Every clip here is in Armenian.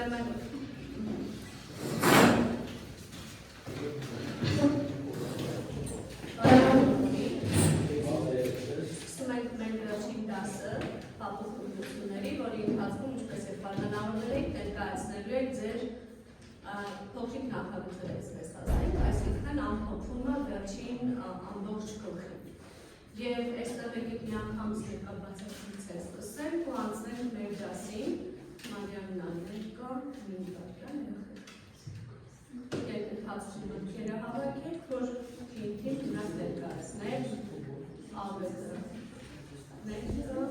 ուրեմն մեր վերջին դասը փափուկությունների, որի ընթացքում ինչպես է բանանավորել եք, ներկայացնելու եք ձեր փոքրիկ նախագծերը, այսպես ասենք, այսինքն ամփոփումը վերջին ամբողջ գլխի։ Եվ այստեղ եկեք մի անգամից ներկայացուցիչ լսենք ու անցնենք մեր դասին, Մարիամն ներկա, Մինտարյան երեք ընթացքի մտքերը հավաքեք, որ թիմ դրանք ներկայացնեք, ավետը ներկա,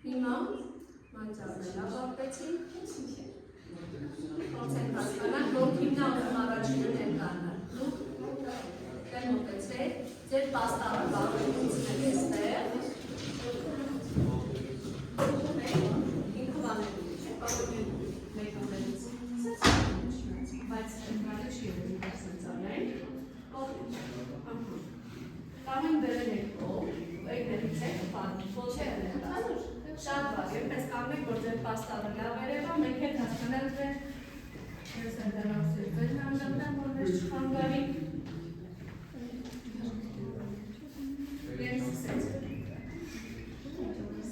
Հիմա մայցավնել ավարտեցին, ոնց ենք հասկանանք, որ հիմնավորում առաջինը ներկանալ, դուք դեն մոտեցեք, ձեր պաստառը բաղրեցինեք էստեղ, ինքով անելու չէ, բաղրեցին մեկ ամենից, բայց հրմարը չի եղել սենց անենք, կամեն բերել եք ով, եկներից եք պարմիտ, ոչ է ներկանալուր, շատ բար, երբես կամենք, որ ձեր պաստառը լավ երևա, մենք հետ հասկանալ ձեր ես ընդրավսեր ձեր հանդապնեմ, որ մեր չխանգարի Ես սկսեց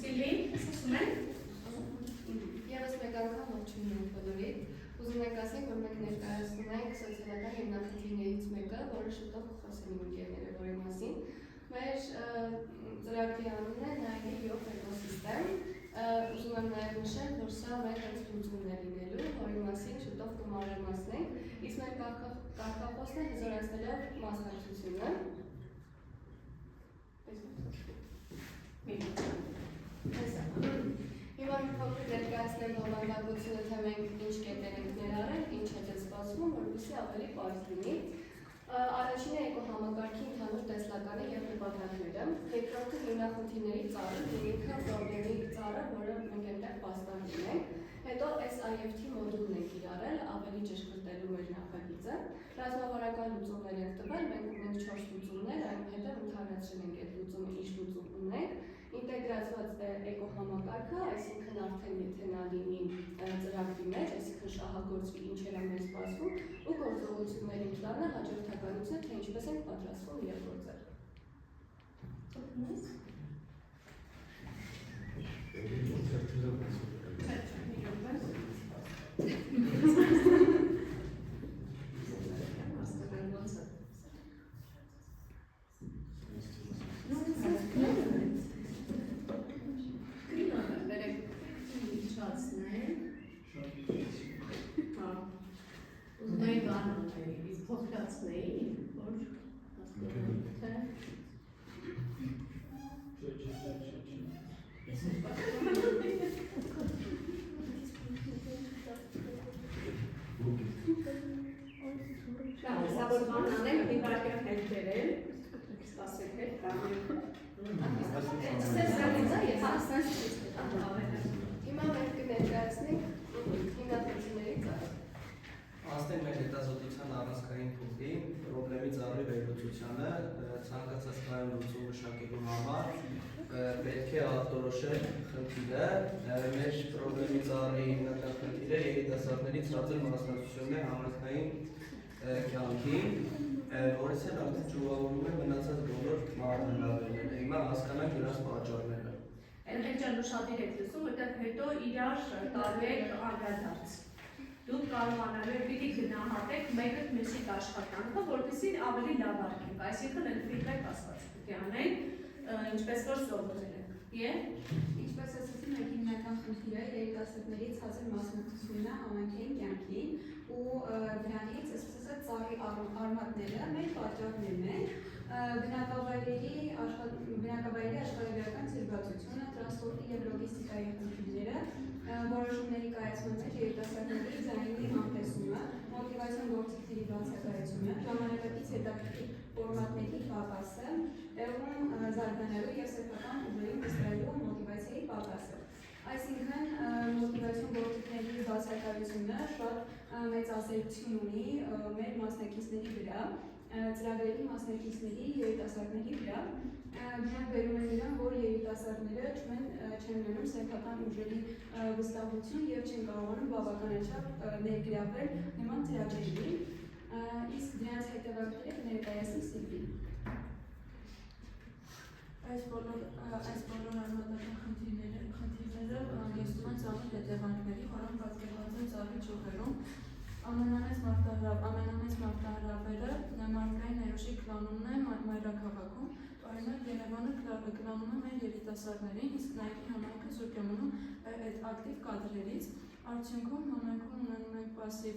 Սիլի, սկսում ենք Եվս մեկ անգամ ողջույն ենք բոլորիդ Ուզում ենք ասենք, որ մենք ներկայացնում ենք սոցիալական հիմնախնդիրներից մեկը, որը շուտով կխոսենք ընկերները, որի մասին Մեր ծրագրի անունն է նայելի յոթ էկոսիստեմ Ուզում եմ նաև նշել, որ սա մեր լուծումն է լինելու, որի մասին շուտով կմանրամասնենք, իսկ մեր կարգախոսն է հզորացնելով մասնակցությունը Հիմա մի փոքր ներկայացնեմ հովանդակությունը, թե մենք ինչ կետեր ենք ներառել, ինչ է ձեզ սպասվում, որպեսզի ավելի պարզ լինի Առաջինը էկոհամակարգի ընդհանուր տեսլականը և նպատակները, երկրորդը հիմնախնդիրների ծառը, ինքը պրոբլեմի ծառը, որը մենք այնտեղ պաստառ ունենք, հետո SIFT մոդուլն ենք իրարել, ավելի ճշգրտելու մեր նախագիծը, ռազմավարական լուծումներ ենք տվել, մենք ունենք 4 լուծումներ, այնուհետև ընդհանրացրել ենք այդ լուծումը ինչ լուծում ունենք, ինտեգրացված էկոհամակարգը, այսինքն արդեն եթե նա լինի ծրագրի մեջ, այսինքն շահագործվի ինչեր է մեր սպասվում ու գործողությունների պլանը հաջորդականությունը, թե ինչպես ենք պատրաստվում իրար գործել։ Հիմա մենք կներկայացնենք հիմնախնդիրների ծառը։ կհասնենք մեր հետազոտության առանցքային փուլին, պրոբլեմի ծառի վերլուծությանը, ցանկացած կայուն լուծում մշակելու համար պետք է ախտորոշել խնդիրը, մեր պրոբլեմի ծառի հիմնական խնդիրը երիտասարդների ցածր մասնակցությունն է համայնքային կյանքին, որից էլ արդեն ճյուղավորում է մնացած բոլոր մարտահրավերները։ Հիմա հասկանանք դրանց պատճառները։ Այդ ճանաչատիր եք լսում, որտեղ հետո իրար տալու եք անդրադարձ։ Դուք կարողանալու եք պիտի գնահատեք մեկը մյուսի աշխատանքը, որպեսզի ավելի լավ արկենք, այսինքն այն ֆիդբեք ասված պիտի անենք, ինչպես որ սովորել ենք։ Ինչպես ասացի, մեր հիմնական խնդիրը երիտասարդների ցածր մասնակցությունն է համայնքային կյանքին ու դրանից այսպես ծառի արմատները մեր պատճառներն են։ Բնակավայրերի աշխարհագրական ցրվածությունը, տրանսպորտի եւ լոգիստիկայի խնդիրները, որոշումների կայացման մեջ երիտասարդների ձայնի համտեսումը, մոտիվացիոն գործիքների բացակայությունը, ժամանակակից հետաքրքիր ֆորմատների պակասը, տեղում զարգանալու եւ սեփական ուժերին վստահելու մոտիվացիայի պակասը։ Այսինքն մոտիվացիոն գործիքների բացակայությունը շատ մեծ ազդեցություն ունի մեր մասնակիցների վրա, ծրագրերի մասնակիցների երիտասարդների վրա։ Դրանք բերում են նրան, որ երիտասարդները չեն ունենում սեփական ուժերի վստահություն եւ չեն կարողանում բավականաչափ ներգրավել նման ծրագրերին, իսկ դրանց հետևանքները ներկայացնի Սիլվին։ Այս բոլոր արմատական խնդիրները հանգեցնում են ծանր հետևանքների, որոնք պատկերված են ծառի ճյուղերում։ Ամենամեծ մարտահրավերը մարդկային ներուժի կլանումն է մայրաքաղաքում, օրինակ Երևանը կլանում է մեր երիտասարդներին, իսկ նաև համայնքը զուրկ է մնում այդ ակտիվ կադրերից։ Արդյունքում համայնքում ունենում ենք պասիվ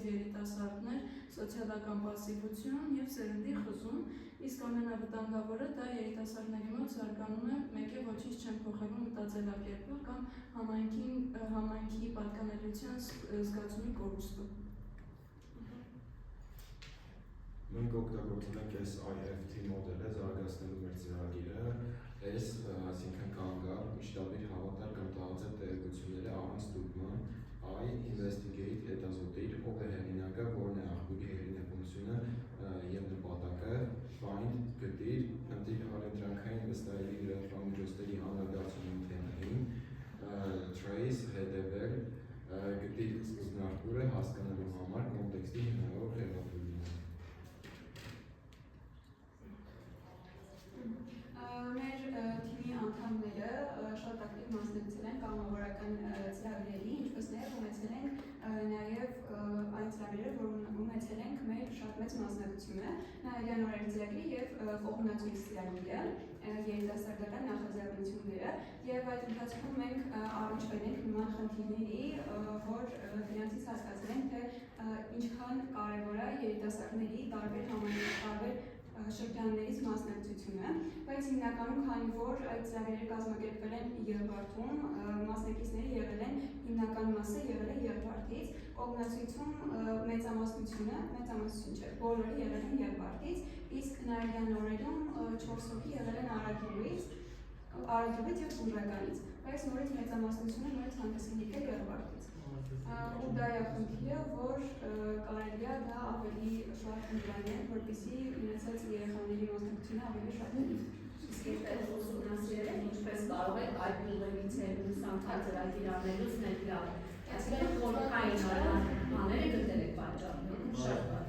երիտասարդներ, սոցիալական պասիվություն եւ սերնդի խզում, իսկ ամենավտանգավորը դա երիտասարդների մոտ զարգանում է մեկ է ոչինչ չեն փոխելու մտածելակերպը կամ համայնքի պատկանելիության զգացումի կորուստը։ Մենք օգտագործում ենք այս IFT մոդելը զարգացնելու մեր ծրագիրը, այսինքն կանգառ, մշտաբիր հավատալ կամ տարածել տեղեկությունները առանց ստուգման, investigate, հետազոտել, ով է հեղինակը, որն է աղբյուրի հեղինակությունը եւ նպատակը, find, գտիր, ընտրիր առևտրանքային վստահելի լրատվամիջոցների անդրադարձում թեմային, trace, հետևել, գտիր սկզբնաղբյուրը հասկանալու համար կոնտեքստի հնարավոր հեղափոխությունը։ Մեր թիմի անդամները շատ ակտիվ մասնակցել են կամավորական ծրագրերի, ինչպես նաև ունեցել են այն ծրագրերը, որ ունեցել ենք մեր շատ մեծ մասնակցությունը, Նահերյան օրենքի ծրագրի եւ կողմնակցույց ծրագիրը, երիտասարդական նախաձեռնությունները, եւ այդ ընթացքում մենք առնչվել ենք նման խնդիրների, որ դրանցից հասկացել ենք, թե ինչքան կարեւոր է երիտասարդների տարբեր շրջաններից մասնակցությունը, բայց հիմնականում քանի որ այդ ծրագրերը կազմակերպվել են Երվարդում, մասնակիցները եղել են հիմնական մասը եղել է Երվարդից, կողմնակցություն մեծամասնություն չէ, բոլորը եղել են Երվարդից, իսկ Նահերյան օրերում 4 հոգի եղել են Արագիլից եւ Բուրականից, բայց նորից մեծամասնությունը նորից հանդես են եկել Երվարդից։ Ու դա է խնդիրը, որ կարելի է դա ավելի շատ ընդլայնել, որպեսզի ունեցած երեխաների մասնակցությունը ավելի շատ լինի։ Իսկ այդպես ուսումնասիրել եք ինչպես կարող եք այդ ուղերից ուսանքա ծրագիր անելուց ներգրավել։ Այսինքն խորհրդային բաները գտել եք պատճառները, շատ բան։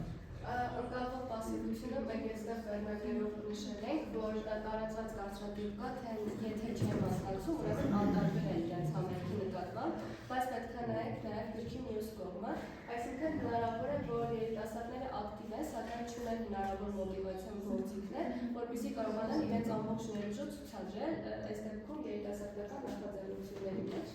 Ընկալվող պասիվությունը մենք այստեղ վերնագրերով նշել ենք, որ տարածված կարծրատիպ կա, թե եթե չեն մասնակցում, ուրեմն անդրադառել են իրենց համայնքի նկատմամբ, բայց պետք է նայենք նաև գրքի մյուս կողմը, այսինքն հնարավոր է, որ երիտասարդները ակտիվ են, սակայն չունեն հնարավոր մոտիվացիոն գործիքներ, որպեսզի կարողանան իրենց ամբողջ ներուժը ցուցադրել այս դեպքում երիտասարդական նախաձեռնությունների մեջ։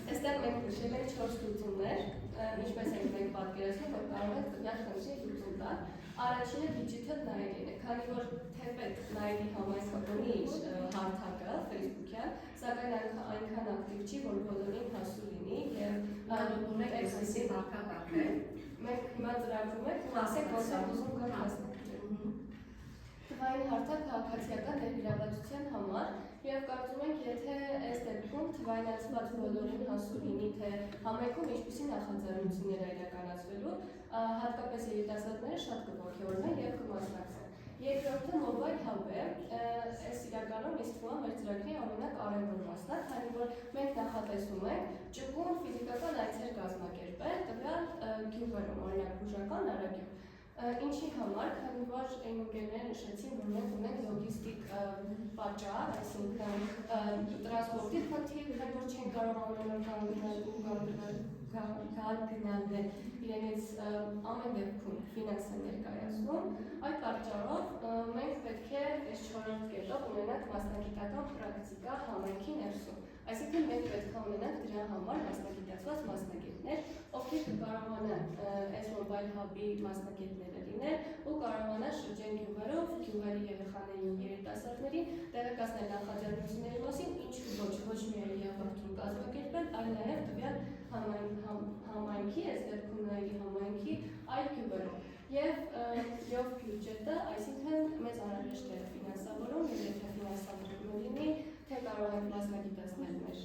Այստեղ մենք նշել ենք 4 լուծումներ, ինչպես ենք մենք պատկերացնում, որ կարող եք տվյալ խնդրի լուծում տալ։ Առաջինը digital nail-ն է, քանի որ թեպետ nail-ի համայնքը ունի հարթակը Facebook-յան, սակայն այնքան ակտիվ չի, որ բոլորին հասու լինի եւ ունեք այսպիսի վարքագծեր։ Մենք հիմա ծրագրում ենք ու ասենք ոնց է ուզում կան հասնել։ թվային հարթակ քաղաքացիական ներգրավվածության համար եւ կարծում ենք, եթե այս դեպքում թվայնացված բոլորին հասու լինի, թե համայնքում ինչպիսի նախաձեռնություններ է իրականացվելու, հատկապես երիտասարդները շատ կողքեորեն եւ կմասնակցեն։ Երկրորդը mobile hub է, այս իրականում ինձ թվում է մեր ծրագրի ամենակարևոր մասն է, քանի որ մենք նախատեսում ենք ճկուն ֆիզիկական այցեր կազմակերպել տվյալ գյուղերում, օրինակ Բուժական, Արագյուղ։ Ինչի համար, քանի որ այն ընկերները նշեցին, որ մենք ունենք լոգիստիկ պատճառ, այսինքն տրանսպորտի խնդիր, որ չեն կարող գնալնել իրենից ամեն դեպքում ֆինանս է ներկայացնում, այդ պատճառով մենք պետք է այս 4-րդ կետով ունենանք մասնագիտական պրակտիկա համայնքի ներսում։ Այսինքն մենք պետք է ունենանք դրա համար մասնագիտացված մասնագետներ, ովքեր կկարողանան այս mobile hub-ի մասնագետները լինել ու կարողանան շրջեն գյուղերով, գյուղերի երեխաներին ու երիտասարդներին տեղեկացնել նախաձեռնությունների մասին, ինչու ոչ միայն իրավաբանություն կազմակերպել, այլ նաև տվյալ համայնքի, այս դեպքում Նայիրի համայնքի այլ գյուղերով։ Եվ բյուջետը, այսինքն մեծ անհրաժեշտ է ֆինանսավորում, եւ եթե ֆինանսավորումը լինի, թե կարող ենք մասնագիտացնել մեր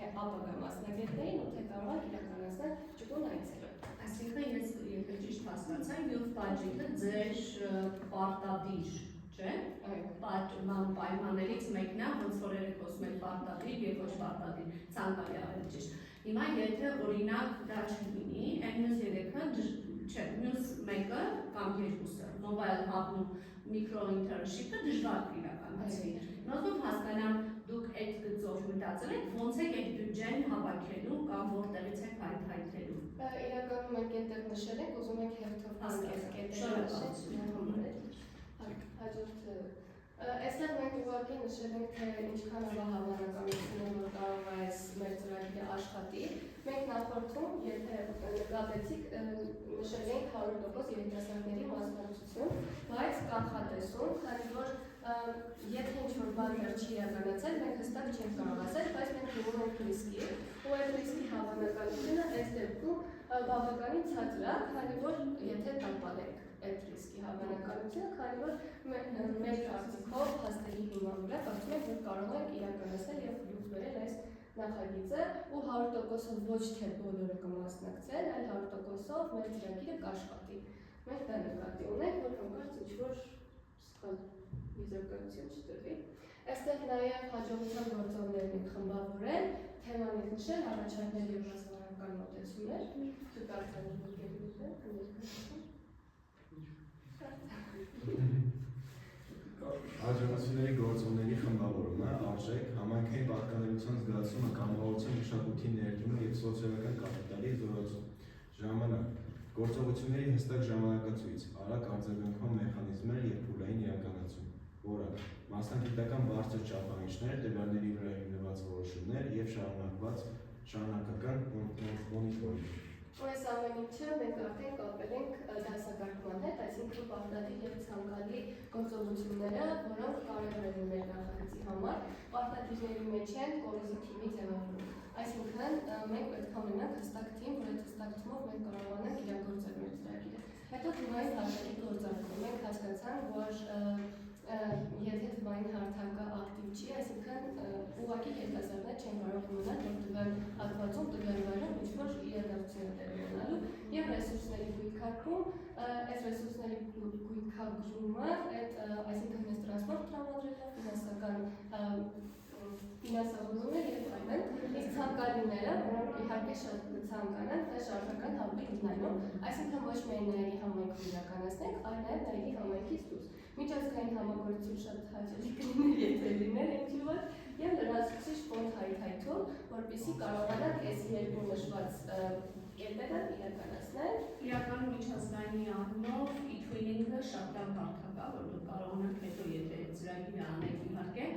ապագա մասնագետներին ու թե կարող ենք իրականացնել ճկուն այցերը։ Այսինքն ես եթե ճիշտ հասկացա, your budget-ը ձեր պարտադիր, չէ՞։ Պայմաններից մեկն է, ոնց որ խոսում ենք պարտադիր եւ ոչ պարտադիր, ցանկալի ավելի ճիշտ։ Հիմա եթե օրինակ դա չլինի, այն մյուս երեքը չէ, մյուս մեկը կամ երկուսը, mobile hub-ն ու micro internship-ը դժվար կիրականացվի։ Նույնիսկ հասկանամ դուք այդ գծով մտածել եք, ոնց եք այդ բյուջեն հավաքելու կամ որտեղից եք հայթայթելու։ Իրականում մենք այնտեղ նշել ենք, ուզում ենք հաջորդը այստեղ մենք ուղղակի նշել ենք, թե ինչքան հավանականություն որ կարող է այս մեր ծրագիրը աշխատի։ Մենք նախորդում, եթե նկատեցիք, նշել ենք 100% երիտասարդների մասնակցություն, բայց կանխատեսում, քանի որ եթե ինչ-որ բան չի իրականացել, մենք հստակ չենք կարող ասել, բայց մենք ուղղում ենք ռիսկի, ու այդ ռիսկի հավանականությունը այս դեպքում բավականին ցածր է, քանի որ եթե տապալենք այդ ռիսկի հավանականությունը, քանի որ մեր կարծիքով հաստատի հիման վրա կարծում ենք, որ կարող ենք իրականացնել եւ լուծ բերել այս նախագիծը ու 100%-ով ոչ թե բոլորը կմասնակցեն, այլ 100%-ով մեր ծրագիրը կաշխատի։ Մենք դա նկատի ունենք, որ հանկարծ ինչ-որ սխալ վիզուալիզացիա չտրվի։ Այստեղ նաև հաջողության գործոններն են խմբավորել, թեման ենք նշել, առաջարկներ եւ հասարակական մոտեցումներ, կկարծանք Հաջողությունների գործոնների խմբավորումը, արժեք, համայնքային պատկանելիության զգացումը, կամավորության մշակույթի ներդրումը եւ սոցիալական կապիտալի զորացում։ Ժամանակ, գործողությունների հստակ ժամանակացույց, արագ արձագանքման մեխանիզմներ եւ փուլային իրականացում։ Որակ, մասնագիտական բարձր չափանիշներ, տվյալների վրա հիմնված որոշումներ եւ շարունակական մոնիթորինգ։ Այս ամեն ինչը մենք արդեն կապել ենք դասակարգման հետ, այսինքն պարտադիր եւ ցանկալի գործողությունները, որոնք կարևոր են մեր նախագծի համար, պարտադիրների մեջ են կորիզի թիմի ձևավորում։ Այսինքն մենք պետք է ունենանք հստակ թիմ, որ այդ հստակ թիմով մենք կարողանանք իրագործել մեր ծրագիրը։ Հետո թվային հարթակի գործարկում մենք հասկացանք, որ եթե թվային հարթակը ակտիվ չի, այսինքն ուղղակի երիտասարդներ չեն կարող ունենալ, որ տվյալ հատվածում, տվյալ վայրում ինչ-որ իրադարձություն է ունենալու եւ ռեսուրսների գույքարկում, այս ռեսուրսների գույքագրումը, այսինքն այս տրանսպորտ տրամադրելը, ֆինանսական ֆինանսավորումներ եւ այլն, իսկ ցանկալիները, որոնք իհարկե շատ ցանկանան, դա շարժական հաբի դիզայնում, այսինքն ոչ միայն Նայիրի համայնքում իրականացնենք, այլ նաեւ Նայիրի համայնքից դուրս։ Միջազգային համագործություն շատ հաճելի կլիներ, եթե լիներ ինչ-որ, եւ լրացուցիչ ֆոնդ հայթայթում, որպեսզի կարողանանք այս երկու նշված կետերը իրականացնել։ Իրականում միջազգայինի առումով e-twinning-ը շատ լավ հարթակ է, որ դուք կարողանաք հետո եթե ծրագիրը անեք իհարկե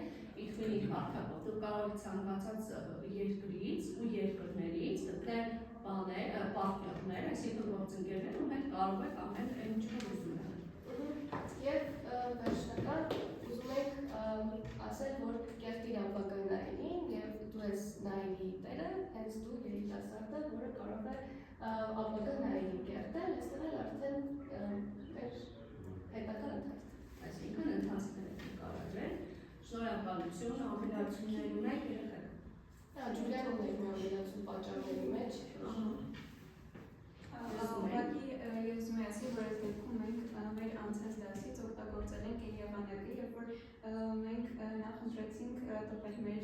e-twinning հարթակով դուք կարող եք ցանկացած երկրից ու երկրներից գտնել պարտներներ, այսինքն գործընկերներ, ում հետ կարող եք ամեն ինչ ուզում եք։ Եվ վերջնական ուզում եք ասել, որ կերտիր ապագա Նայիրին եւ դու ես Նայիրի տերը, հենց դու երիտասարդը, որը կարող է ապագա Նայիրին կերտել, այստեղ էլ արդեն մեր հետագա ընթացք։ Այսինքն ծառայություն, ամբիլացիաներ ունեք երեխեք։ Դա Ջուլիան ուներ մի ամենացում պատճառների մեջ։ Ուղղակի ես ուզում եմ ասել, որ այս դեպքում մենք մեր անցած դասից օգտագործել ենք այն եղանակը, երբ որ մենք նախընտրեցինք տպել մեր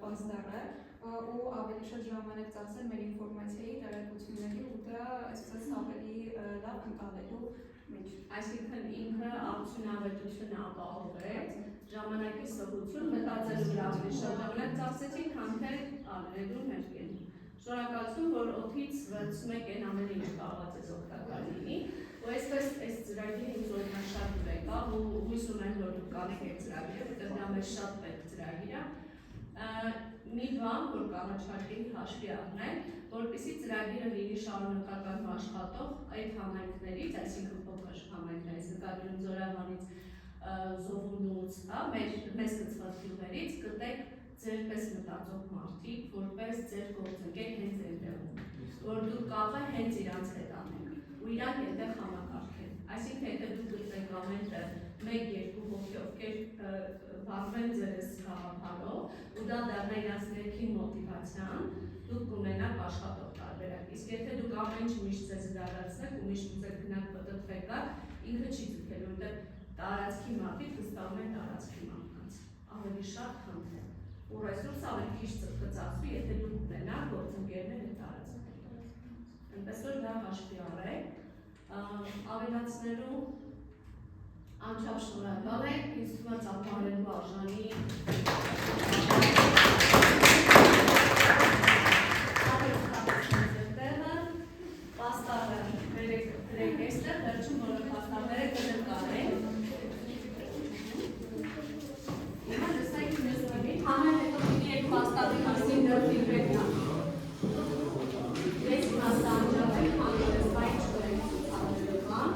պաստառը ու ավելի շատ ժամանակ ծախսել մեր ինֆորմացիայի տեղեկությունների ու դա այսպես ավելի լավ ընկալելու մեջ։ Այսինքն ինքը արդյունավետությունը ապահովեց, ժամանակի սովություն մտածելու ավելի շատ ժամանակ ծախսեցին, քան թե արներում ներկեն։ Շնորհակալություն, որ օդից վերցնում եք այն ամեն ինչ կարողացած ես օգտակար լինի, ու այսպես այս ծրագիրը ինձ օրինաշարժ եկավ ու հույս ունեմ, որ դուք կանեք այդ ծրագիրը, որտեղ դա մեզ շատ պետք ծրագիր է։ Մի բան, որ կառաջարկեի հաշվի առնել, որպեսզի ծրագիրը լինի շարունակական ու աշխատող այդ համայնքներից, այսինքն փոքր համայնքներից, նկատի Զորավանից, Զովունուց, մեզ գծված գյուղերից կտեք ձեր պես մտածող մարդիկ, որպես ձեր գործընկեր հենց այնտեղում, որ դուք կապը հենց իրանց հետ անեք ու իրանք այնտեղ համակարգեն։ Այսինքն, եթե դուք գտնեք ամենտեղ 1-2 հոգի, ովքեր վարվեն ձեր գաղափարով ու դա դառնա իրանց ներքին մոտիվացիան, դուք կունենաք աշխատող տարբերակ։ Իսկ եթե դուք ամեն ինչ միշտ ձեզ դարացնեք ու միշտ ուզեք գնաք պտտվեք, ինքը չի ձգելու, որտեղ տարածքի մարդիկ կստանում են տարածքի մարդկանց ավելի շատ քան թե ու ռեսուրս ավելի քիչ կծախսվի, եթե դուք ունենաք գործընկերներ այդ տարածքներում։ Այնպես որ դա հաշվի առեք, ավելացնելու անչափ շնորհակալ եմ, ինձ թվում է ծափահարելու արժանի պաստառը գրեք այստեղ, վերջում որը պաստառները կնկարենք։ Համեն հետո պիտի այդ պաստառի մասին դրվեք նա։ Ես մասանջատել հանրես բայչ կրենք ցուցադրական։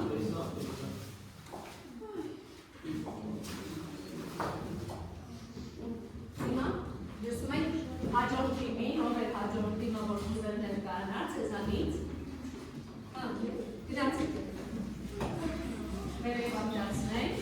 Հիմա դեսում եք հաջորդ թիմի, ով է հաջորդ թիմը, որ ուզել ներկայանալ ցեզանից։ Գնացեք։ Մեր պատճառացնենք։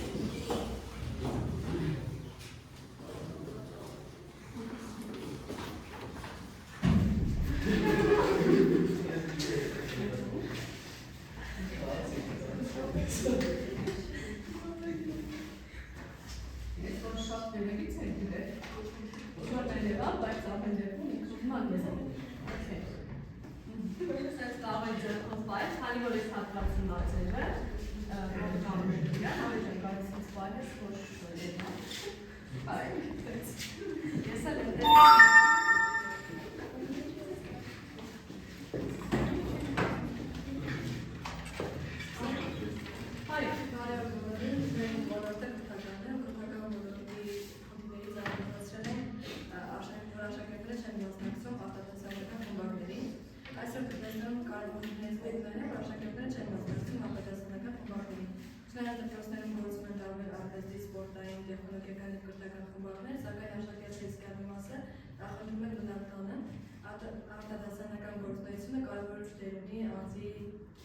Արտադասանական գործունեությունը կարևոր դեր ունի անձի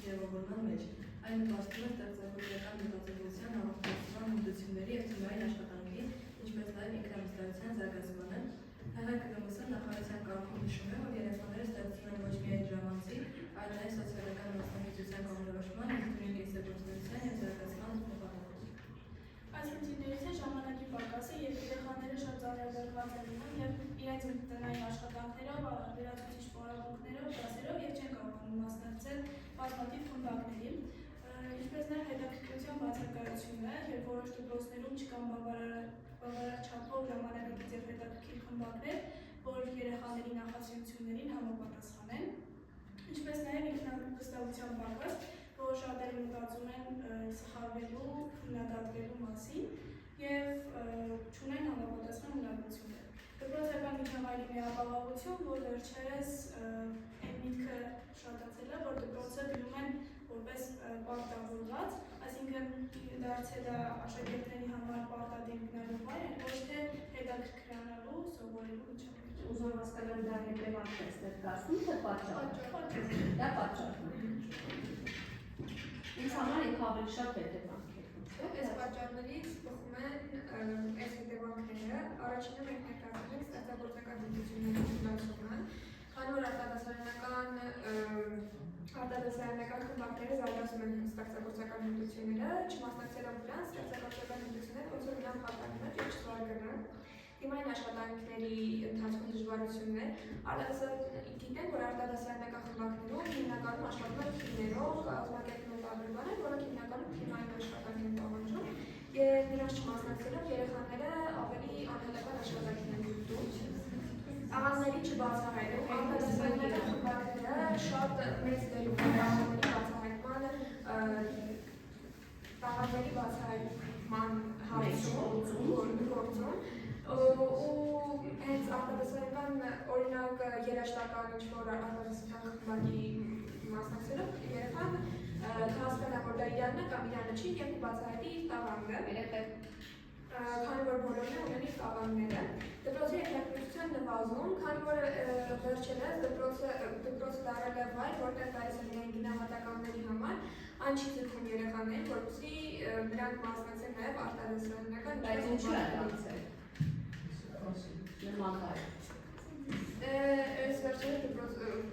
ձևավորման մեջ։ Այն նպաստում է ստեղծագործական մտածողության, համախոհության, հմտությունների և թիմային աշխատանքի, ինչպես նաև ինքնավստահության զարգացմանը։ ՀՀԿ նախարարության կարգում նշում է, որ երեխաները ստեղծում են ոչ միայն ժամանցի, այլ նաև սոցիալական մասնագիտության կողմնորոշման, ինքնուրույն կենսագործունեության և զարգացման նպատակով։ Այս խնդիրներից է ժամանակի պակասը, երբ երեխաները շատ ծանրաբեռնված են լինում և իրենց տնային աշխատանքներով, լրացուցիչ պարապմունքներով, դասերով և չեն կարողանում մասնակցել բազմաթիվ խմբակների։ Ինչպես նաև հետաքրքրության բացակայությունն է, երբ որոշ դպրոցներում չկան բավարար չափով ժամանակակից և հետաքրքիր խմբակներ, որ երեխաների նախասիրություններին համապատասխանեն։ Ինչպես նաև ինքնավստահության պակաս, որ շատերը մտածում են սխալվելու, քննադատվելու մասին և չունեն համապատասխան ունակություններ։ Դպրոցական միջավայրի միապաղաղություն, որ վերջերս այդ միտքը շատացել է, որ դպրոցը դնում են որպես պարտավորված, այսինքն դարձել է աշակերտների համար պարտադիմքնելու վայր, ոչ թե հետաքրքրանալու, սովորելու միջավայր։ Ուզում հասկանալ դա հետևանքն է ներկայացնում, թե պատճառ։ Դա պատճառն է։ Ինձ համար ինքը ավելի շատ հետևանք է։ Այս պատճառներից բխում են այս հետևանքները, առաջինը չմասնակցելով դրան, ստեղծագործական հմտությունները ոնց որ նրանք հատկանում են եւ չզարգանան։ Դիմային աշխատանքների ընթացքում դժվարություններ, գիտենք, որ արտադասարանական խմբակներում հիմնականում աշխատում են թիմերով, կազմակերպում են տարբեր բաներ, որոնք հիմնականում թիմային աշխատանք են պահանջում, եւ նրանց չմասնակցելով երեխաները ավելի անհատական աշխատանքներ են գտնում։ Աղանների չբացահայտում, արտադասարանական խմբակները շատ մեծ դեր ունեն աղանների բացահայտմանը, աղանների բացահայտման հարցում, ու հենց արտադասարանական օրինակ երաժշտական ինչ-որ արտադասարանական խմբակի մասնակցելով երեխան կհասկանա, որ դա իրան է կամ իրանը չի եւ բացահայտի իր տաղանդը, քանի որ բոլորն ունեն իր տաղանդները։ Դպրոցի հետաքրքրության նվազում, քանի որ վերջերս դպրոցը դարձել է վայր, որտեղ գալիս են միայն գնահատականների համար, այն չի ձգում երեխաներին, որպեսզի նրանք մասնակցեն նաեւ արտադասարանական Բայց ինչու է դարձել։ Այս վերջերս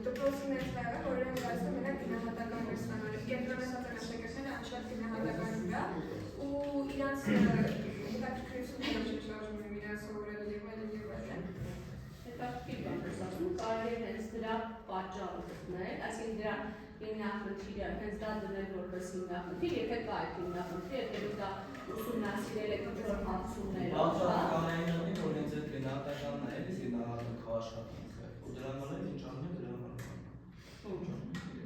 դպրոցի մեծ հայը, որ իրենք գալիս են նրանք գնահատականներ ստանալու, կենտրոնացած են աշակերտները անշատ գնահատական վրա, ու իրանց հետաքրքրությունները շարժում են իրենց սովորել եւ այլն։ Հետաքրքիր բան ես ասում, կարելի է հենց դրա պատճառը գտնել, այսինքն դրա հիմնախնդիրը, հենց դա դնել որպես հիմնախնդիր, եթե կա այդ հիմնախնդիրը, եթե դա ուսումնասիրել եք ինչ-որ հարցումներով, Բացառականային որ ինձ այդ գնահատականն է, էլի գնահատական աշխատանքը, ու դրա համար ինչ անում է դրա համար։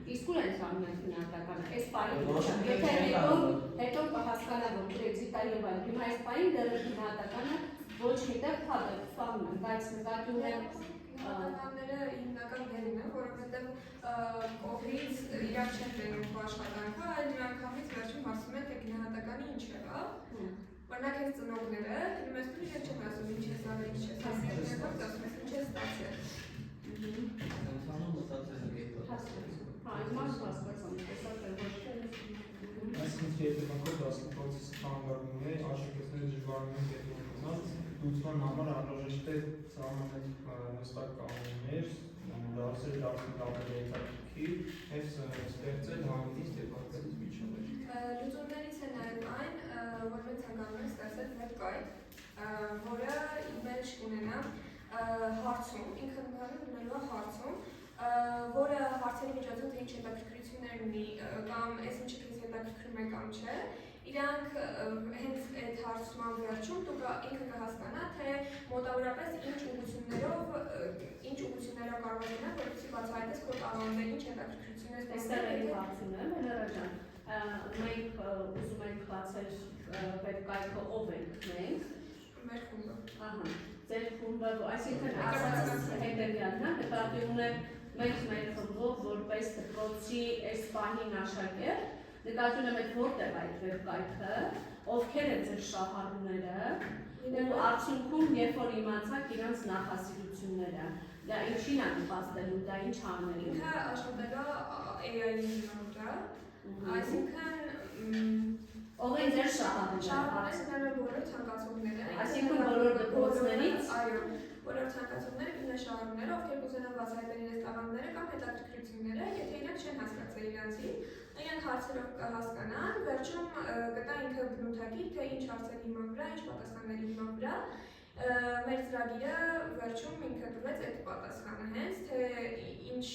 Իսկ ուր են անում են գնահատականը, այս պահին, եթե հետո կհասկանա, որ Brexit-ը եւ այլն, հիմա այս պահին դեռ գնահատականը ոչ միտեղ թափ է սպառնում են, բայց նկատի ունեմ Գնահատականները հիմնական դեր ունեն, որովհետև կողմից իրանք չեն բերում աշխատանքը, այլ նրանքից վերջում հարցում են, թե գնահատականի ինչ եղավ։ Օրինակ այս ծնողները, գնում ես դու իրենք չեն ասում ինչ ես արել, ինչ ես ասել, ասում ես ինչ ես ստացել։ Ընդհանուր մտածել եք այդ պատասխանը։ Այսինքն երբեմն դասընթացի ստանդարտում է աշակերտների դժվարանում կետոնալ, լուծման համար անհրաժեշտ է սահմանել հստակ կանոններ, դասեր դարձնել ավելի հետաքրքիր, եւ ստեղծել հանգիստ եւ հատկացած միջավայր։ Լուծումներից է նաեւ այն, որ մենք ցանկանում ենք ստեղծել վեբկայք, որը մեջ ունենա հարցում, ինքը ընդհանուր ունենալու է հարցում, որը հարցերի միջոցով թե ինչ հետաքրքրություններ ունի կամ այս ինչը քեզ հետաքրքրում է կամ չէ, իրանք հենց այդ հարցման վերջում դու ինքը կհասկանա, թե մոտավորապես ինչ ուղղություններով կարող է գնալ, որպեսզի բացահայտես քո տաղանդը, ինչ հետաքրքրություն ես Այստեղ էի հարցում եմ, Հելերա ջան, մենք ուզում ենք բացել վեբկայքը ով ենք մենք։ Մեր խումբը։ Ահա, ձեր խումբը, այսինքն ասածս հետևյալն է, նկատի ունեմ մենք մեր խմբով որպես դպրոցի այս պահին աշակերտ, նկատի ունեմ այդ որտեղ այդ վեբկայքը, ովքեր են ձեր շահառուները, ու արդյունքում երբ որ իմացաք իրանց նախասիրությունները, դա ինչին է նպաստելու, դա ինչ անել։ Ինքը աշխատելու AI-ի վրա, այսինքն ով են ձեր շահառուները։ Շահառուները բոլոր ցանկացողները։ Այսինքն բոլոր դպրոցներից։ Այո, բոլոր ցանկացողները ինքն շահառուները, ովքեր կուզենան բացահայտել իրենց տաղանդները կամ հետաքրքրությունները, եթե իրենք չեն հասկացել իրանցին, իրենք հարցերով կհասկանան, վերջում կտա ինքը բնութագիր, թե ինչ հարցերի հիման վրա, ինչ պատասխանների հիման վրա։ Մեր ծրագիրը վերջում ինքը տվեց այդ պատասխանը հենց, թե ինչ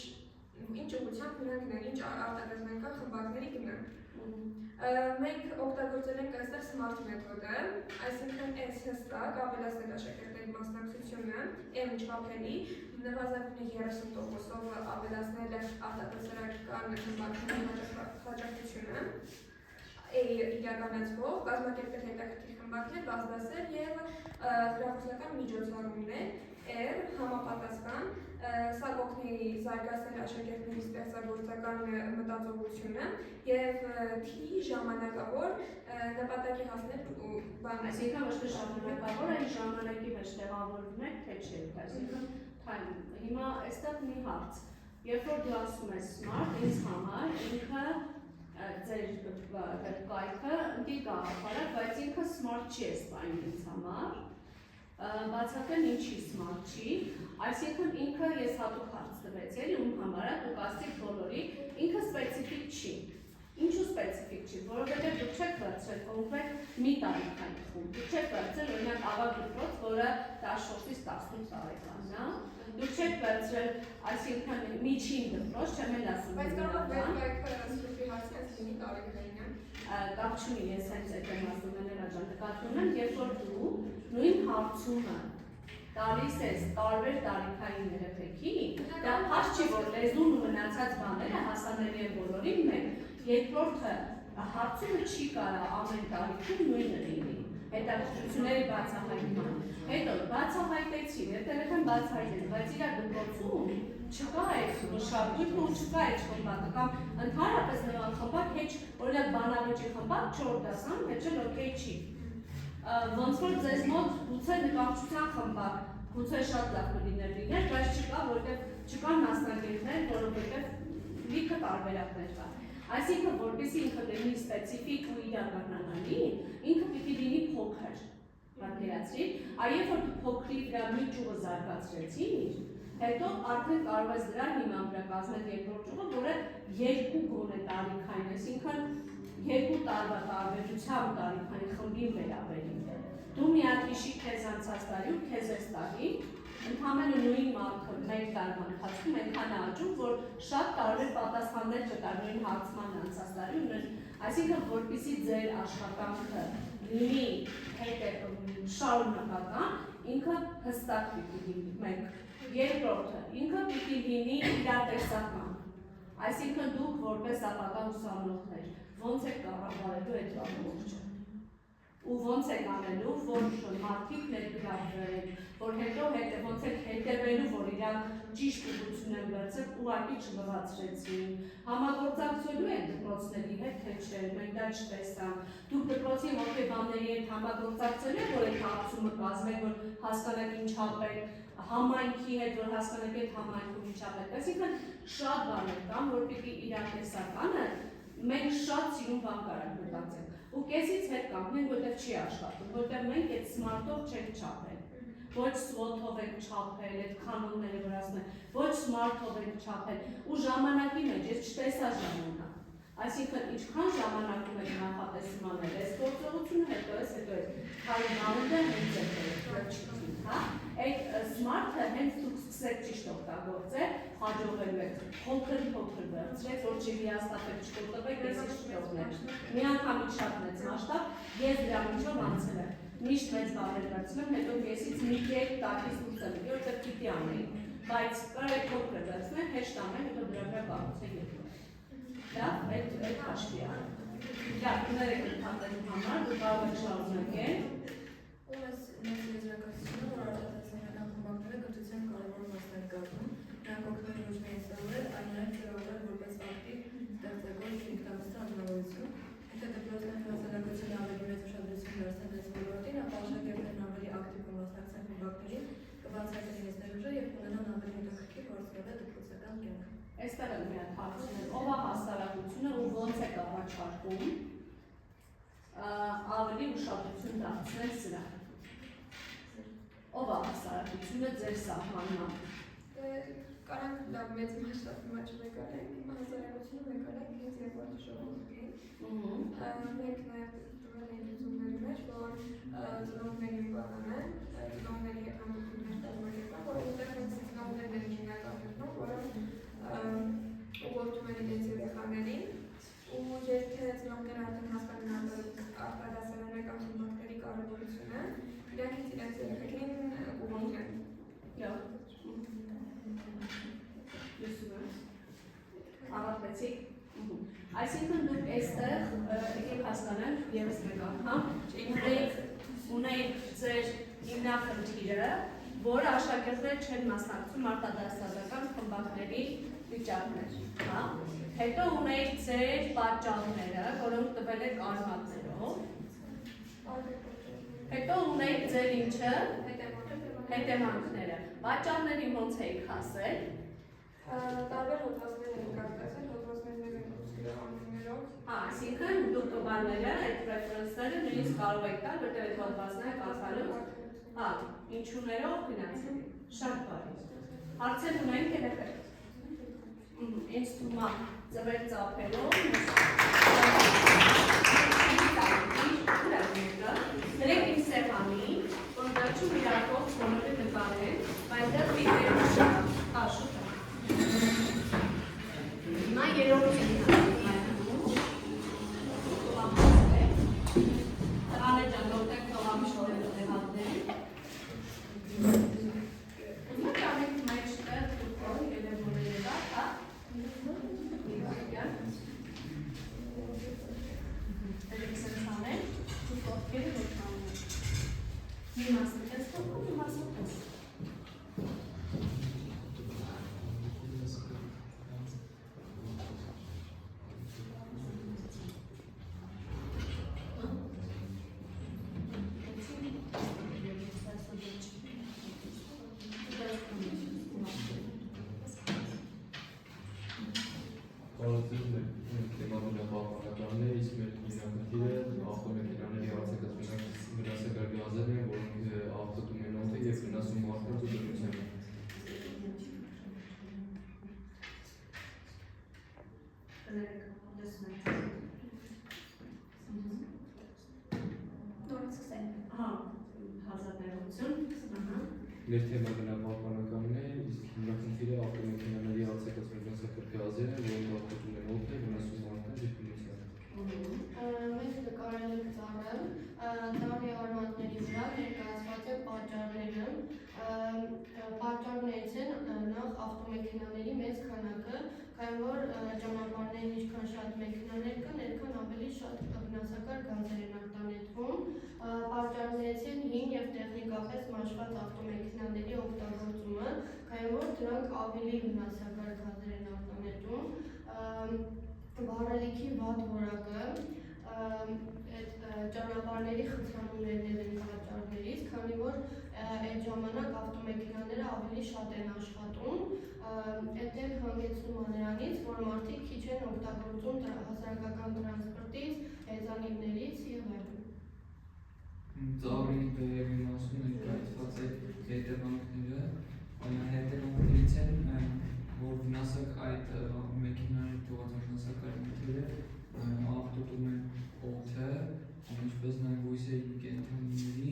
ուղղությամբ նրանք գնան, ինչ արտադասարանական խմբակների գնան։ Մենք օգտագործել ենք այստեղ smart մեթոդը, այսինքն այս հստակ ավելացնել աշակերտների մասնակցությունը, M չափելի, նվազագույնը 30%-ով ավելացնել արտադասարանական խմբակների հաջողությունը, իրականացվող, կազմակերպել հետաքրքիր խմբակներ, բազմասեր եւ հրապարակական միջոցառումներ, R համապատասխան, սա կօգնի զարգացնել աշակերտների ստեղծագործական մտածողությունը եւ T ժամանակավոր նպատակի հասնել ու բան։ Այսինքն ոչ թե ժամանակավոր, այլ ժամանակի մեջ տեղավորվում եք, թե չէ, այսինքն time։ Հիմա այստեղ մի հարց։ Երբ որ դու ասում ես smart, ինձ համար ինքը ձեր վեբկայքը ընկի գաղափարը, բայց ինքը smart չի սպայն ինձ համար։ Բացատրեմ ինչի smart չի, այսինքն ինքը ես հատուկ հարց տվեցի, ում համար է, դուք ասեք բոլորի, ինքը սպეციფიկ չի։ Ինչու սպեցիֆիկ չի, որովհետև դուք չեք վերցրել կոնկրետ մի տարիքային խումբ, դուք չեք վերցրել օրինակ ավագ դպրոց, որը 14-ից 18 տարեկան, հա? Դուք չեք վերցրել, այսինքն միջին դպրոց, չեմ էլ ասում։ Բայց կարող է սրուպի հարցնես լինի տարիքային, կապ չունի, ես հենց այդ եմ ասում եմ հրաժան նկատում եմ, երբ որ դու նույն հարցումը տալիս ես տարբեր տարիքային երեխեքին, դա փաստ չի, որ լեզուն ու մնացած բաները հասանելի են բոլորին մեկ, երկրորդը հարցումը չի կարա ամեն տարիքում նույնը լինի, հետաքրքրությունների բացահայտման, հետո բացահայտեցի, երբեմն բացահայտել, բայց իր դպրոցում չկա այդ մշակույթը ու չկա այդ խմբակը կամ ընդհանրապես նման խմբակ հեչ, օրինակ բանավեճի խմբակ 4 դասան հեչ էլ օքեյ չի։ Ոնց որ ձեզ մոտ գուցե նկարչության խմբակ, գուցե շատ լավ կլիներ լիներ, բայց չկա, որովհետև չկան մասնագետներ, որովհետև լիքը տարբերակներ կա։ Այսինքն, որպեսզի ինքը լինի սպեցիֆիկ ու իրականանալի, ինքը պիտի լինի փոքր, պատկերացրի, այև որ դու փոքրի վրա մի ճյուղը զարգացրեցիր, հետո արդեն կարող ես դրա հիման վրա կազմել երկրորդ ճյուղը, որը երկու գոնե տարիքային, այսինքն երկու տարվա տարբերությամբ տարիքային խմբին վերաբերին։ Դու մի հատ հիշի քեզ անցած տարի ու քեզ այս տարի, ընդհանրապես նույն մարդը մեկ տարվա ընթացքում այնքան է աճում, որ շատ տարբեր պատասխաններ կտար նույն հարցման անցած տարի ու այսինքն որպեսզի ձեր աշխատանքը լինի շարունակական, ինքը հստակ պիտի լինի մեկ։ Երկրորդը, ինքը պիտի լինի իրատեսական, այսինքն դուք որպես ապագա ուսանողներ, ոնց եք կառավարելու այդ ամբողջը, ու ոնց եք անելու, որ մարդիկ ներգրավվեն, որ հետո ոնց եք հետևելու, որ իրանք ճիշտ ուղղություն են վերցրել, ուղղակի չլվացրեցին, համագործակցելու են դպրոցների հետ, թե չէ, մենք դա չտեսանք, դուք դպրոցի հոգեբանների հետ համագործակցելու եք, որ այդ հարցումը կազմեք, որ հասկանաք ինչ ապեք, համայնքի հետ, որ հասկանաք այդ համայնքում ինչ ապեք, այսինքն շատ բաներ կան, որ պիտի իրատեսականը մենք շատ սիրուն բան կարանք մտածենք, ու կեսից հետ կանգնենք, որտեղ չի աշխատում, որտեղ մենք այդ սմարտով չենք չափել, ոչ սվոթով ենք չափել, այդ կանոնները որ ասում են, ոչ սմարտով ենք չափել, ու ժամանակի մեջ, ես չտեսա ժամանակ, այսինքն ինչքան ժամանակում եք նախատեսում անել, այս գործողությունը հետո էս, քայլ բանուտը հենց է, հա, այդ սմարտը հենց դուք սկսեք ճիշտ օգտագործել, հաջողելու եք, փոքր վերցրեք, որ չհիասթափեք, չկոտրվեք, ես չթողնեք, մի անգամից շատ մեծ մասշտաբ, ես դրա միջով անցել եմ, միշտ մեծ բաներ վերցնում, հետո եսից մի կետ տակից դուրս եմ, որտեղ պիտի անեի, բայց կարեք փոքր վերցնեք, հեշտ անեք, հետո դրա վրա կառուցեք երկրորդ։ Դա այդ հաշվի է։ Դա կներեք ընդհանրելու համար, դու կարող եք շարունակել։ Ուրս մեծ եզրակացությունը, որ արտադրության խմբակները կրթության կարևոր մասն են կազմում, նրանք օգնում ոչ միայն սովորել, այլ նաև ծրագրել որպես ակտիվ ստեղծագործ ինքնամասնի անձնավորություն, եթե դպրոցների հասարակությունը ավելի մեծ ուշադրություն դարձնեն այս ոլորտին, ապա աշակերտներն ավելի ակտիվ կմասնակցեն խմբակներին, կբացահայտեն իրենց ներուժը և կունենան ավելի հետաքրքիր գործնական դպրոցական կյանք։ Այստեղ էլ մի հատ հարցն է, ով է հասարակությունը ու ոնց է առաջարկում ավելի ուշադրություն դարձնել սրա։ Ով է հասարակությունը ձեր սահմանման։ Կարանք լավ մեծ մասշտաբի մեջ մեկ անենք, հիմա հասարակությունը մեկ անենք հենց երկրորդ ժողովրդին։ Մենք նաև տվել ենք լուծումների մեջ, որ ծնողների բանան են, ծնողների հետ համակարգներ կազմակերպան, որովհետև հենց ծնողներն են հիմնական դեպքում, որոնք ուղղորդում են իրենց երեխաներին, ու եթե ծնողները արդեն հասկանում են արտադասարանների կամ խմբակների կարևորությունը, իրանքից իրենց երեխեքին ուղղորդեն։ Ավարտեցիք։ Այսինքն դուք այստեղ եկեք հասկանանք ևս մեկ անգամ, ունեիք ձեր հիմնախնդիրը, որ աշակերտներ չեն մասնակցում արտադասարական խմբակների վիճակներ, հա։ Հետո ունեիք ձեր պատճառները, որոնք տվել եք արմատներով։ Հետո ունեիք ձեր ինչը, հետևանքները։ Պատճառների ոնց էիք հասել։ Տարբեր հոդվածներ են կարգացել, հոդվածներներ են ուսուցիչ անուններով։ Այսինքն դուք կբանները այդ ռեֆերենսները նույնիսկ կարող եք տալ, որտեղ այդ հոդվածները կազմելու, ինչուներով գնացել։ Շատ բարի։ Հարցեր ունենք երեխեք։ Ինձ թվում է ծրեր ծափելով Դրեք իմ սեղանի, որ վերջում իրար կողք ծնորը նկարեն, այնտեղ մի երում շա, շուտ է։ Հիմա երորոցին հայնում, տղաներ ջան, որտեղ թողամի շորերը տեղատներ։ Հիմա ճանեք մեջտեղ թուքով երևորները դա, հա։ Դրեք սենց անել, թուքով կերը որ կանել։ Մի մասը կես թողով, մի մասը կես։ Մեր թեմա բնապահպանականն է, իսկ հիմնախնդիրը ավտոմեքենաների արձակացման վնասակարգազերը, որոնք աղտոտում են օդը, վնասում մարդկանց եւ բնությանը։ Մենք նկարել ենք ծառը, ծառի արմատների վրա ներկայացված են պատճառները, պատճառներից են նախ ավտոմեքենաների մեծ քանակը, քանի որ ճանապարհներին ինչքան շատ մեքենաներ կան, այդքան ավելի շատ վնասակար գազեր են արտանետվում, պատճառներից են հին եւ տեխնիկապես մաշված ավտոմեքենաների օգտագործումը, քանի որ դրանք ավելի վնասակար գազեր են արտանետում, վառելիքի վատ որակը, ճանապարհների խցանումներն են պատճառներից, քանի որ այդ ժամանակ ավտոմեքենաները ավելի շատ են աշխատում, այդ էլ հանգեցնում է նրանից, որ մարդիկ քիչ են օգտագործում հասարակական տրանսպորտից, հեծանիվներից եւ այլն։ Ծառի բերերի մասում ներկայացված այդ հետևանքները հետևանքներից են, որ վնասակ այդ մեքենաների թողած վնասակար նյութերը աղտոտում են օդը, ինչպես նաև բույսերի կենդանիների,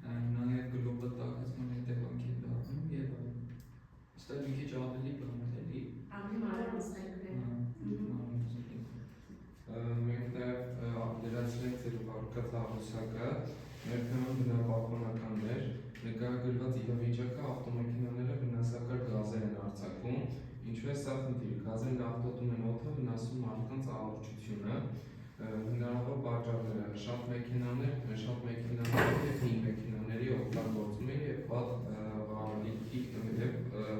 նաև գլոբալ տաքացման հետևանք են դառնում եւ այլն։ Մի քիչ ավելի բան էլի։ Մենք նաև լրացրենք ձեր վարկած աղյուսակը, մեր թեման բնապահպանականներ, նկարագրված իրավիճակը ավտոմեքենաները վնասակար գազեր են արձակում, ինչպես սա խնդիր, գազերն աղտոտում են օդը, վնասում մարդկանց առողջությունը, հնարավոր պատճառները, շատ մեքենաներ եւ հին մեքենաների օգտագործումը եւ վատ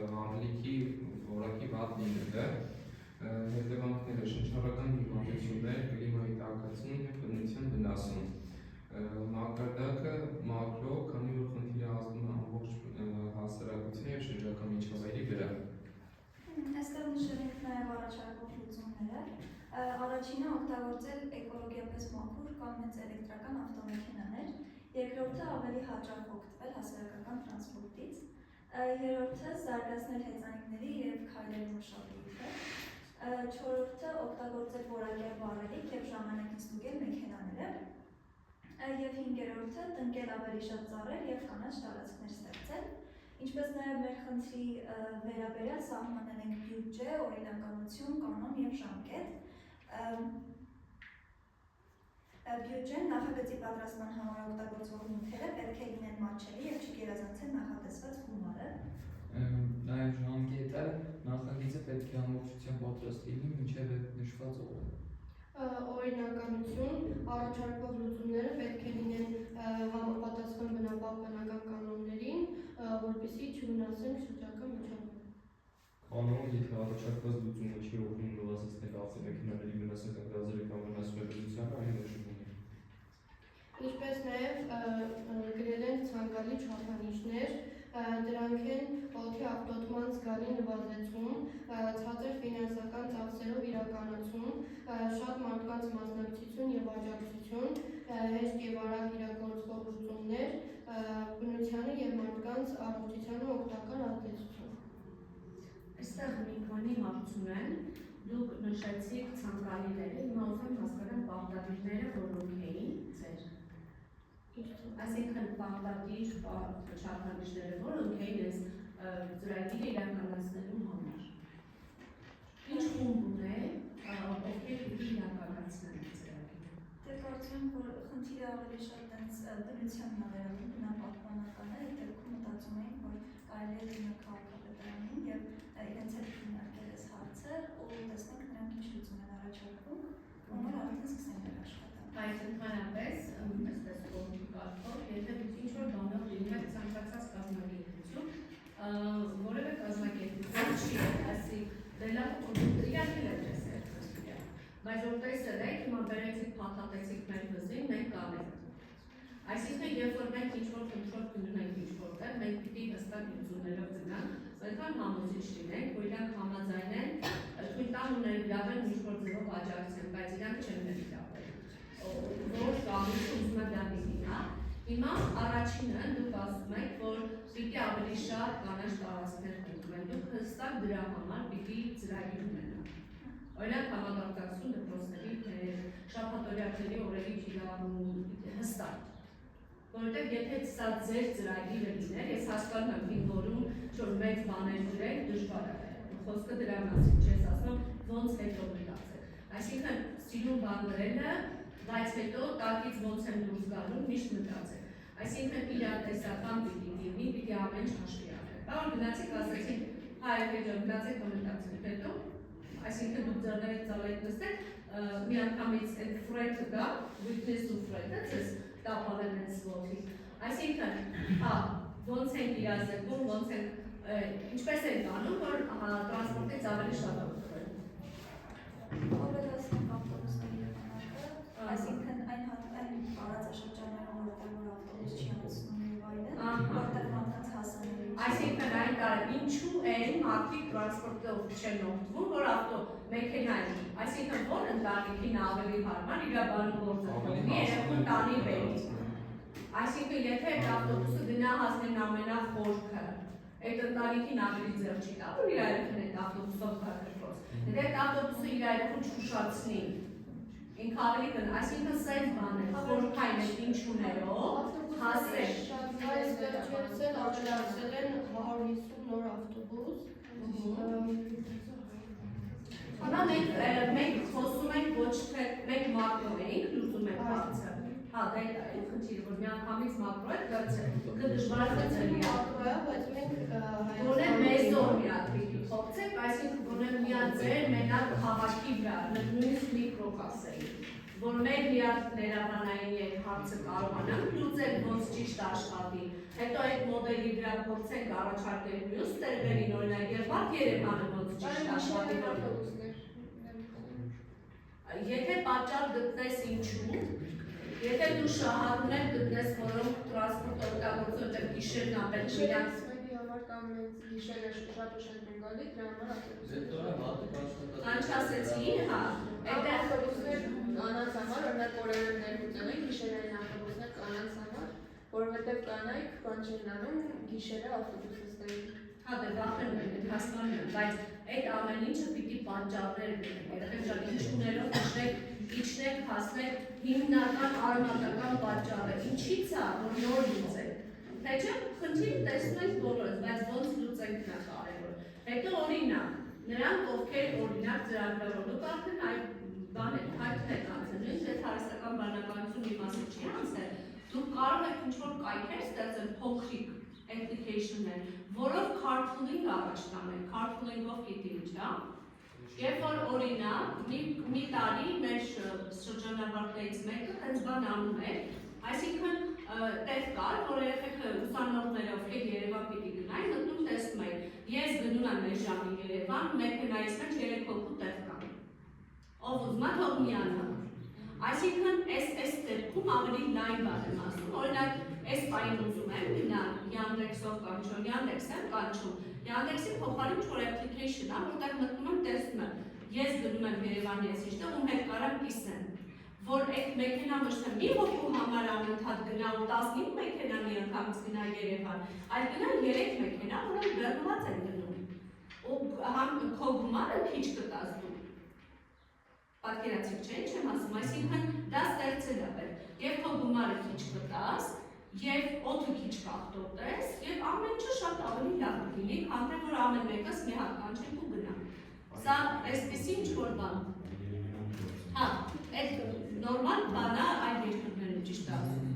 վառելիքի որակի վատ լինելը, հետևանքները շնչառական հիվանդություններ, կլիմայի տաքացում եւ բնության վնասում։ Մակարդակը մակրո, քանի որ խնդիրը ազդում է ամբողջ հասարակության եւ շրջակա միջավայրի վրա։ Այստեղ նշել ենք նաև առաջարկող լուծումները։ Առաջինը օգտագործել էկոլոգիապես մաքուր կամ մեծ էլեկտրական ավտոմեքենաներ, երկրորդը ավելի հաճախ օգտվել հասարակական տրանսպորտից, երրորդը զարգացնել հեծանիվների եւ քայլերի մշակույթը, չորրորդը օգտագործել որակյալ վառելիք եւ ժամանակին ստուգել մեքենաները, եւ հինգերորդը տնկել ավելի շատ ծառեր եւ կանաչ տարածքներ ստեղծել, ինչպես նաև մեր խնդրի վերաբերյալ սահմանել ենք բյուջե, օրինականություն, կանոն եւ ժամկետ։ Բյուջեն նախագծի պատրաստման համար օգտագործվող նյութերը պետք է լինեն մատչելի եւ չգերազանցեն նախատեսված գումարը։ Նաև ժամկետը նախագիծը պետք է ամբողջությամբ պատրաստ լինի մինչև նշված օրը։ Օրինականություն, առաջարկվող լուծումները պետք է լինեն համապատասխան բնապահպանական կանոններին, որպեսզի չվնասեն շրջակա միջավայրը։ Կանոն, եթե առաջարկված լուծումը չի օգնում նվազեցնել ավտոմեքենաների վնասական գազերի կամ վնասվածությունը, այն նշվում է։ Ինչպես նաև գրել են ցանկալի չափանիշներ, դրանք են օդի աղտոտման զգալի նվազեցում, ցածր ֆինանսական ծախսերով իրականացում, շատ մարդկանց մասնակցություն եւ աջակցություն, հեշտ եւ արագ իրագործվող լուծումներ, բնությանը եւ մարդկանց առողջությանը օգտակար ազդեցություն։ Այստեղ մի քանի հարցում են, դուք նշեցիք ցանկալիները, հիմա ուզում եմ հասկանալ պարտադիրները որոնք էին ձեր։ Այսինքն պարտադիր չափանիշները որոնք էին այս ծրագիրը իրականացնելու համար։ Ինչ խումբ ունե, ովքեր պիտի իրականացնեն ծրագիրը։ Դե կարծում եմ, որ խնդիրը ավելի շատ բնությանն է վերաբերում, բնապահպանական է, այդ դեպքում մտածում էին, որ կարելի է դիմել քաղաքապետարանին եւ իրենց հետ քննարկել այս հարցը ու տեսնենք նրանք ինչ լուծում են առաջարկում, ու նոր արդեն սկսենք այդ աշխատանքը։ Բայց ընդհանրապես, այսպես կողմի կարգով, եթե ինչ-որ բանով լինում է ցանկացած կազմակերպություն, որևէ կազմակերպություն չի ասի, դե լավ, իրանք էլ են տեսել, բայց որ տեսել եք, հիմա բերեցիք փաթաթեցիք մեր վզին, մենք կանենք։ Այսինքն, երբ որ մենք ինչ-որ խնդրով կնունենք ինչ-որտեղ, մենք պիտի հստակ լուծումներով գնանք, այնքան համոզիչ լինենք, որ իրանք համաձայնեն, թույլ տան ու ներգրավեն ինչ-որ ձևով աջակցեն, բայց իրանք չեն ներգրավել։ Որ կամիջը ուզում է դա լինի, հիմա առաջինը դուք ասում եք, որ պիտի ավելի շատ կանաչ տարածքներ կնքվեն, դուք հստակ դրա համար պիտի ծրագիր ունենաք։ Օրինակ համագործակցություն դպրոցների, շաբաթօրյակների օրերի հստակ։ Որովհետև եթե սա ձեր ծրագիրը լիներ, ես հասկանում եմ ինքորում, որ մեծ բաներ գրել դժվար է։ Խոսքը դրա մասին չես ասում, ոնց հետո մտածել։ Այսինքն սիրուն բան գրելը, բայց հետո տակից ոնց եմ դուրս գալու, միշտ մտածել։ Այսինքն իրատեսական պիտի լինի, պիտի ամեն ինչ հաշվի առնել։ Բա որ գնացիք ասեցին, հայերեջան գնացեք մտածել, հետո այսինքն դուք ձեռները ծալեք նստեք, մի անգամից այդ ֆրեթը գա, witness to ֆրեթը, ցես տապալեն են սվոթի։ Այսինքն, ոնց ենք իրազեկում, ոնց ենք, ինչպես ենք անում, որ տրանսպորտից ավելի շատ օգտվել։ Ավելացնենք ավտոբուսների եղանակը, այսինքն այն տարածաշրջաններում, որտեղ ավտոբուս չի անցնում եւ այլն, որտեղ մարդկանց հասանելի չէ։ Այսինքն այն տարի ինչու են մարդիկ տրանսպորտով չեն օգտվում, որ մեքենային, այսինքն որ ընտանիքին ավելի հարմար իրաբանում գործողի երևում տանի բերի։ Այսինքն եթե այդ ավտոբուսը գնա հասնեն ամենախորքը, այդ ընտանիքին ավելի ձեռ չի տա, որ իր երեխան այդ ավտոբուսով գա դպրոց։ Եթե այդ ավտոբուսը իր երեխան չուշացնի, ինքը ավելի կն, այսինքն սա այդ բան է, խորքային այդ ինչուներով հասել։ Այս վերջերս էլ աջակցել են 150 նոր ավտոբուս։ Հիմա մենք խոսում ենք ոչ թե մենք մակրո էինք լուծում ենք հարցը։ Հա, դա է խնդիրը, որ միանգամից մակրո է գծել, դժվար գծելի է, բայց մենք որը մեզոր միակ պիտի փոխենք, այսինքն որը միաձեր մենակ քաղաքի վրա, նույնիսկ միկրոկասեի, որ մեր միակ ներառանային հարցը կարողանանք լուծել ոնց ճիշտ աշխատի, հետո այդ մոդելի վրա փորձենք առաջարկել մյուս տեղերին, օրինակ Երևան Երևանը ոնց ճիշտ աշխատի։ Եթե պատճառ գտնես ինչու, եթե դու շահառուներ գտնես, որոնք տրանսպորտ օգտագործում են գիշերն ապել իրանք համար կամ գիշերը շատ ուշ են գալի, դրա համար ավտոբուսները Անչասեցի, հա, այդ ավտոբուսներ կանանց համար, օրինակ օրերը ներմուծել են գիշերային ավտոբուսներ կանանց համար, որովհետև կանայք բան չեն անում գիշերը ավտոբուս նստելու։ Հա, դե վախենում են, հասկանում եմ, բայց այդ ամեն ինչը պիտի պատճառներ լինեն, երբ շատ ինչուներով իջնեք, հասնեք հիմնական արմատական պատճառը, ինչից է, որ նոր լուծենք, թե չէ, խնդիրը տեսնում ենք բոլորս, բայց ոնց լուծենք նա կարևոր։ Հետո օրինակ, նրանք ովքեր օրինակ ծրագրավորում, դուք արդեն այդ բան եք, հայտն եք անցել, նույնիսկ այդ հարստական բանականություն իմասը չի անցել, դուք կարող եք ինչ-որ կայքեր ստեղծել փոքրիկ application-ներ, որով carpooling առաջ տանել, carpooling-ով գիտի ինչ, հա։ Երբ որ օրինակ, մի տարի մեր շրջանավարտներից մեկը հենց բան անում էր, այսինքն տեղ կար, որ երեխեքը ուսանողները ովքեր Երևան պիտի գնային, մտնում տեսնում էին, ես գնում եմ մեր ժամի Երևան, մեքենայից մեջ 3 հոգու տեղ կան, ով ուզում է թող միանա։ Այսինքն այս դեպքում ավելի լայն բան եմ ասում, օրինակ այս պահին ուզում եմ գնալ Yandex-ով կանչում, Yandex եմ կանչում, Yandex-ի փոխարին ինչ-որ application է, որտեղ մտնում եմ տեսնում եմ, ես գնում եմ Երևան, ես իշտեղ ում հետ կարամ կիսեմ, որ այդ մեքենա մշտը մի հոգու համար անընդհատ գնա ու 15 մեքենա մի անգամից գնա Երևան, այլ գնա 3 մեքենա, որոնք բեռնված են գնում։ քո գումարը քիչ կտաս դու։ Պատկերացիք չէ, չեմ ասում, այսինքն դա ստեղծել է պետք, եւ քո գումարը քիչ կտաս, եւ օդը քիչ կախտոտես, եւ ամեն ինչը շատ ավելի լավ կլինի, քան որ ամեն մեկս մի հատ կանչենք ու գնանք։ Սա այսպեսի ինչ-որ բան։ Հա, այդ նորմալ բանա այլ երկրներում ճիշտ ասում։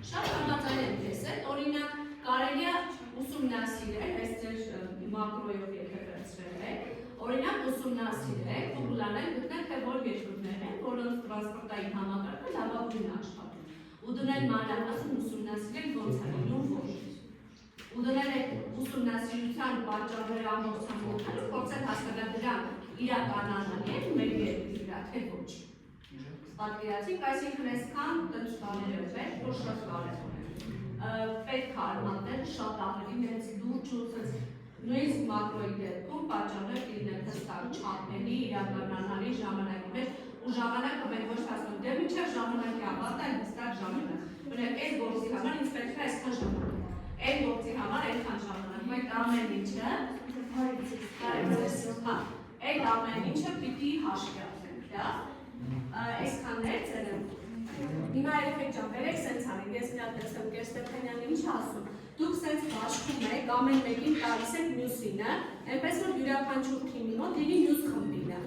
Շատ համաձայն եմ ես հետ, օրինակ կարելի է ուսումնասիրել, այս ձեր մակրոյով եթե վերցրել եք, օրինակ ուսումնասիրել, փոխանցել, գտնել թե որ երկրներ են, որոնց տրանսպորտային համակարգը լավագույնն է աշխատում։ Ու դնել մանրամասն ուսումնասիրել ոնց է լինում ոչ։ Ու դնել այդ ուսումնասիրության պատճառները ամբողջությամբ փորձել հասկանալ դրանք իրականանալի են մեր երկրի վրա, թե ոչ։ Պատկերացիք, այսինքն այսքան տնտեսները պետք, որ շատ կարևոր է։ Պետք է արմատները շատ ավելի մեծ լուրջ ու նույնիսկ մակրոյի դեպքում պատճառներ լինեն հստակ չափելի, իրականանալի ժամանակի մեջ ու ժամանակը մենք ոչ հասնում, դե մինչև ժամանակի ավարտը այլ հստակ ժամանակ։ Օրինակ, այս գործի համար ինձ պետք է այսքան ժամանակ։ Այդ գործի համար այդքան ժամանակ։ Մենք ամեն ինչը այդ ամեն ինչը պիտի հաշվի առնենք, դա։ Այսքաններ ծերեմ։ Հիմա երեխեք ջան, վերեք սենց անենք, ես մի հատ տեսեմ Կեր Ստեփանյանը ինչ ասում։ Դուք սենց բաշխում եք, ամեն մեկին տալիս եք մյուսինը, այնպես որ յուրաքանչյուր թիմի մոտ լինի մյուս խմբինը։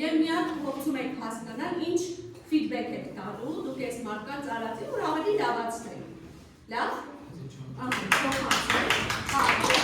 Եվ մի հատ փորձում եք հասկանալ ինչ ֆիդբեք եք տալու, դուք այս մարդկանց արածին, որ ավելի լավացնեք։ Լավ։ Ահա, փոխանցեք։